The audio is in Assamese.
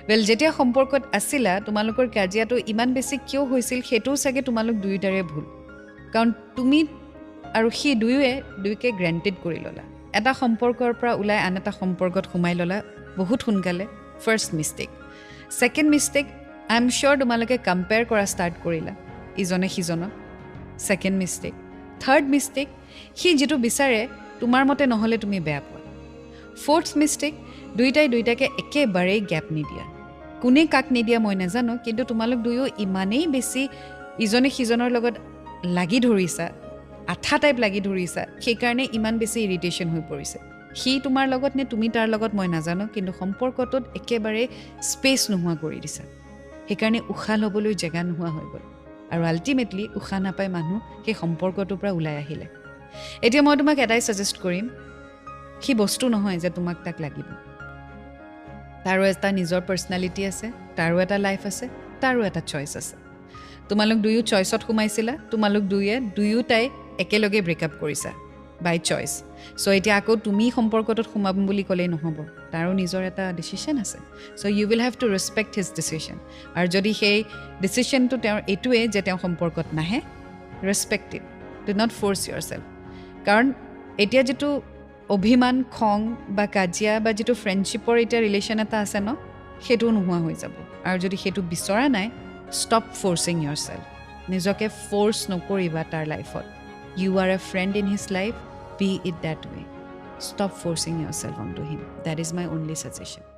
Well, যেতিয়া সম্পৰ্কত আছিলা তোমালোকৰ কাজিয়াটো ইমান বেছি কিয় হৈছিল সেইটোও চাগে তোমালোক দুয়োটাৰে ভুল কাৰণ তুমি আৰু সি দুয়োকে গ্ৰেণ্টেড কৰি ল'লা এটা সম্পৰ্কৰ পৰা ওলাই আন এটা সম্পৰ্কত সোমাই ল'লা বহুত সোনকালে first mistake second mistake I am sure তোমালোকে কম্পেয়াৰ কৰা ষ্টাৰ্ট কৰিলা ইজনে সিজনক ছেকেণ্ড মিষ্টেক থাৰ্ড মিষ্টেক সি যিটো বিচাৰে তোমাৰ মতে নহ'লে তুমি বেয়া পোৱা ফ'ৰ্থ মিষ্টেক দুয়োটাকে একেবাৰেই গেপ নিদিয়া কোনে কাক নিদিয়া মই নাজানো কিন্তু তোমালোক দুয়ো ইমানেই বেছি ইজনে সিজনৰ লগত লাগি ধৰিছা আঠা টাইপ লাগি ধৰিছা সেইকাৰণে ইমান বেছি ইৰিটেশ্যন হৈ পৰিছে সি তোমাৰ লগত নে তুমি তাৰ লগত মই নাজানো কিন্তু সম্পৰ্কটোত একেবাৰে স্পেচ নোহোৱা কৰি দিছা সেইকাৰণে উশাহ ল'বলৈ জেগা নোহোৱা হৈ গ'ল আৰু আল্টিমেটলি উশাহ নাপাই মানুহ সেই সম্পৰ্কটোৰ পৰা ওলাই আহিলে এতিয়া মই তোমাক এটাই ছাজেষ্ট কৰিম সি বস্তু নহয় যে তোমাক তাক লাগিব তাৰো এটা নিজৰ পাৰ্চনেলিটি আছে তাৰো এটা লাইফ আছে তাৰো এটা চইচ আছে তোমালোক দুয়ো চইচত সোমাইছিলা তোমালোক দুয়োটাই একেলগে ব্ৰেকআপ কৰিছা বাই চইচ চ' এতিয়া আকৌ তুমি সম্পৰ্কটোত সোমাম বুলি ক'লেই নহ'ব তাৰো নিজৰ এটা ডিচিশ্যন আছে so' you will have to respect his decision আৰু যদি সেই ডিচিশ্যনটো তেওঁৰ এইটোৱে যে তেওঁ সম্পৰ্কত নাহে respect it do not force yourself কাৰণ এতিয়া যিটো অভিমান খং বা কাজিয়া বা যিটো ফ্ৰেণ্ডশ্বিপৰ এতিয়া ৰিলেশ্যন এটা আছে ন সেইটোও নোহোৱা হৈ যাব আৰু যদি সেইটো বিচৰা নাই ষ্টপ ফ'ৰ্চিং ইয়ৰ চেল্ফ নিজকে ফ'ৰ্চ নকৰিবা তাৰ লাইফত you are a friend in his life be it that way stop forcing yourself on to him that is my only suggestion